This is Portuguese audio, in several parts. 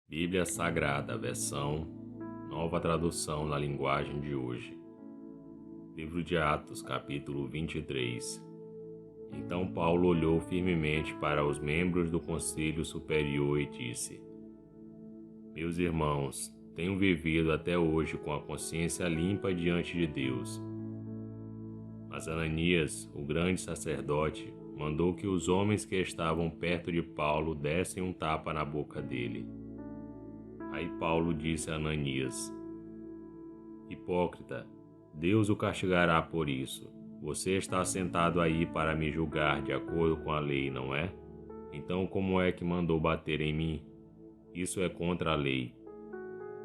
Bíblia Sagrada, versão Nova Tradução na Linguagem de Hoje. Livro de Atos, capítulo 23. Então Paulo olhou firmemente para os membros do Conselho Superior e disse: Meus irmãos, tenho vivido até hoje com a consciência limpa diante de Deus. Mas Ananias, o grande sacerdote, mandou que os homens que estavam perto de Paulo dessem um tapa na boca dele. Aí Paulo disse a Ananias: Hipócrita, Deus o castigará por isso. Você está sentado aí para me julgar de acordo com a lei, não é? Então como é que mandou bater em mim? Isso é contra a lei.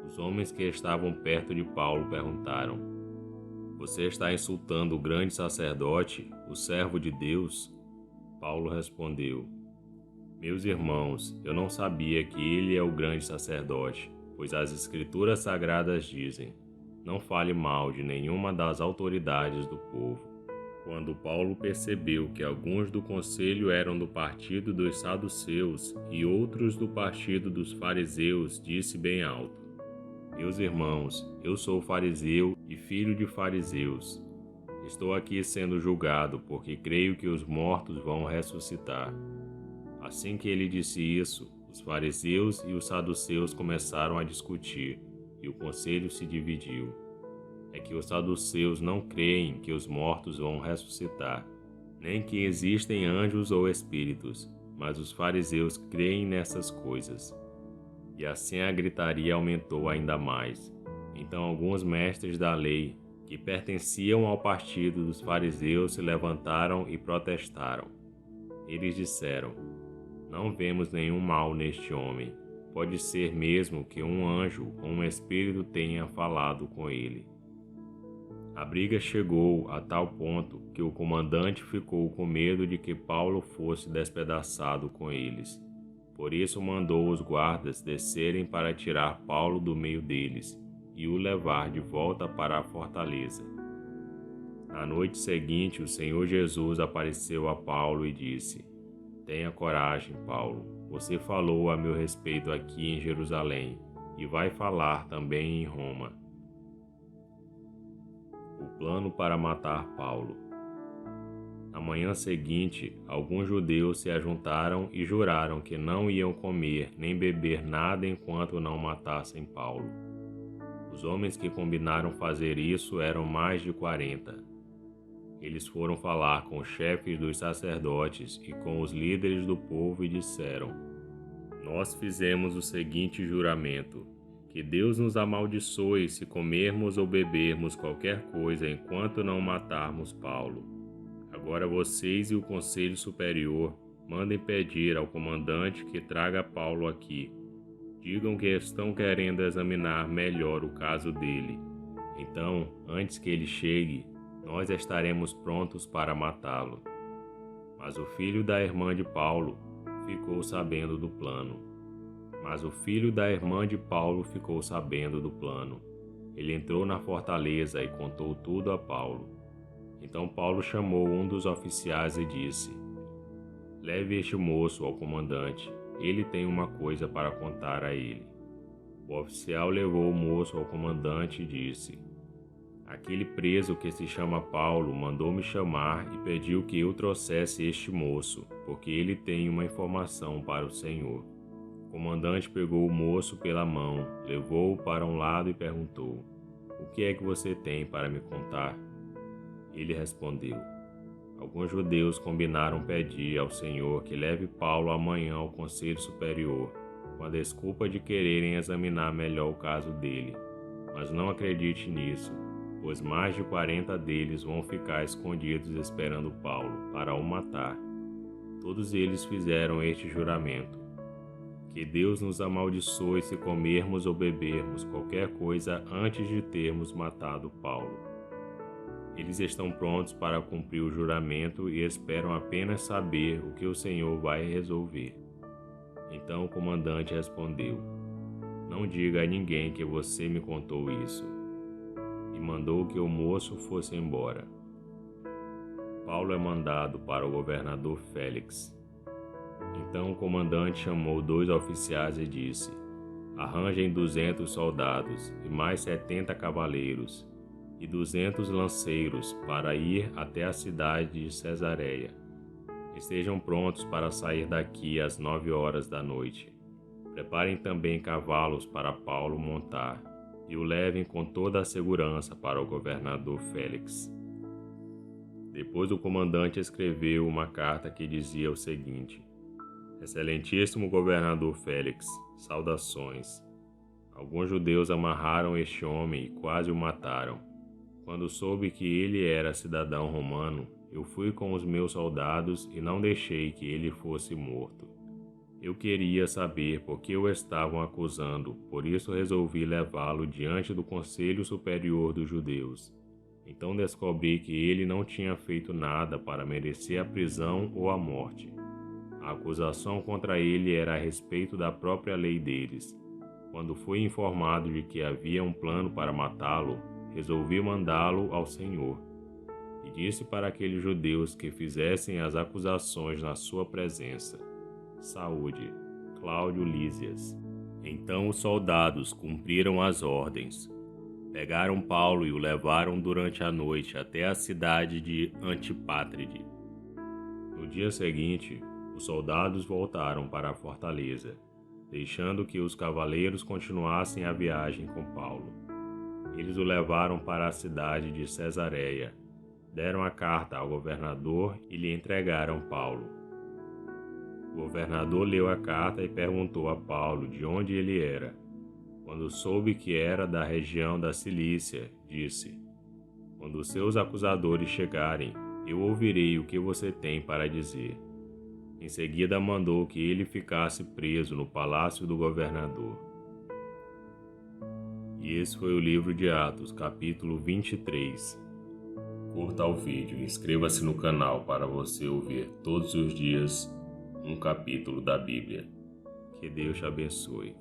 Os homens que estavam perto de Paulo perguntaram: Você está insultando o grande sacerdote, o servo de Deus? Paulo respondeu: Meus irmãos, eu não sabia que ele é o grande sacerdote, pois as Escrituras Sagradas dizem: Não fale mal de nenhuma das autoridades do povo. Quando Paulo percebeu que alguns do conselho eram do partido dos saduceus e outros do partido dos fariseus, disse bem alto: Meus irmãos, eu sou fariseu e filho de fariseus. Estou aqui sendo julgado porque creio que os mortos vão ressuscitar. Assim que ele disse isso, os fariseus e os saduceus começaram a discutir, e o conselho se dividiu. É que os saduceus não creem que os mortos vão ressuscitar, nem que existem anjos ou espíritos, mas os fariseus creem nessas coisas. E assim a gritaria aumentou ainda mais. Então alguns mestres da lei, que pertenciam ao partido dos fariseus, se levantaram e protestaram. Eles disseram: Não vemos nenhum mal neste homem. Pode ser mesmo que um anjo ou um espírito tenha falado com ele. A briga chegou a tal ponto que o comandante ficou com medo de que Paulo fosse despedaçado com eles. Por isso mandou os guardas descerem para tirar Paulo do meio deles e o levar de volta para a fortaleza. Na noite seguinte, o Senhor Jesus apareceu a Paulo e disse: Tenha coragem, Paulo. Você falou a meu respeito aqui em Jerusalém e vai falar também em Roma. O plano para matar Paulo. Na manhã seguinte, alguns judeus se ajuntaram e juraram que não iam comer nem beber nada enquanto não matassem Paulo. Os homens que combinaram fazer isso eram mais de 40. Eles foram falar com os chefes dos sacerdotes e com os líderes do povo e disseram: Nós fizemos o seguinte juramento: que Deus nos amaldiçoe se comermos ou bebermos qualquer coisa enquanto não matarmos Paulo. Agora vocês e o Conselho Superior mandem pedir ao comandante que traga Paulo aqui. Digam que estão querendo examinar melhor o caso dele. Então, antes que ele chegue, nós estaremos prontos para matá-lo. Mas o filho da irmã de Paulo ficou sabendo do plano. Ele entrou na fortaleza e contou tudo a Paulo. Então Paulo chamou um dos oficiais e disse: Leve este moço ao comandante. Ele tem uma coisa para contar a ele. O oficial levou o moço ao comandante e disse: Aquele preso que se chama Paulo mandou me chamar e pediu que eu trouxesse este moço, porque ele tem uma informação para o Senhor. O comandante pegou o moço pela mão, levou-o para um lado e perguntou: O que é que você tem para me contar? Ele respondeu: Alguns judeus combinaram pedir ao Senhor que leve Paulo amanhã ao Conselho Superior, com a desculpa de quererem examinar melhor o caso dele. Mas não acredite nisso, pois mais de 40 deles vão ficar escondidos esperando Paulo para o matar. Todos eles fizeram este juramento: que Deus nos amaldiçoe se comermos ou bebermos qualquer coisa antes de termos matado Paulo. Eles estão prontos para cumprir o juramento e esperam apenas saber o que o Senhor vai resolver. Então o comandante respondeu: Não diga a ninguém que você me contou isso. E mandou que o moço fosse embora. Paulo é mandado para o governador Félix. Então o comandante chamou 2 oficiais e disse: Arranjem 200 soldados e mais 70 cavaleiros e 200 lanceiros para ir até a cidade de Cesareia. Estejam prontos para sair daqui às 9 horas da noite. Preparem também cavalos para Paulo montar e o levem com toda a segurança para o governador Félix. Depois o comandante escreveu uma carta que dizia o seguinte: Excelentíssimo governador Félix, saudações. Alguns judeus amarraram este homem e quase o mataram. Quando soube que ele era cidadão romano, eu fui com os meus soldados e não deixei que ele fosse morto. Eu queria saber por que o estavam acusando, por isso resolvi levá-lo diante do Conselho Superior dos Judeus. Então descobri que ele não tinha feito nada para merecer a prisão ou a morte. A acusação contra ele era a respeito da própria lei deles. Quando fui informado de que havia um plano para matá-lo, resolvi mandá-lo ao Senhor. E disse para aqueles judeus que fizessem as acusações na sua presença. Saúde, Cláudio Lísias. Então os soldados cumpriram as ordens. Pegaram Paulo e o levaram durante a noite até a cidade de Antipátride. No dia seguinte, os soldados voltaram para a fortaleza, deixando que os cavaleiros continuassem a viagem com Paulo. Eles o levaram para a cidade de Cesareia, deram a carta ao governador e lhe entregaram Paulo. O governador leu a carta e perguntou a Paulo de onde ele era. Quando soube que era da região da Cilícia, disse: Quando os seus acusadores chegarem, eu ouvirei o que você tem para dizer. Em seguida mandou que ele ficasse preso no palácio do governador. E esse foi o livro de Atos, capítulo 23. Curta o vídeo e inscreva-se no canal para você ouvir todos os dias um capítulo da Bíblia. Que Deus te abençoe.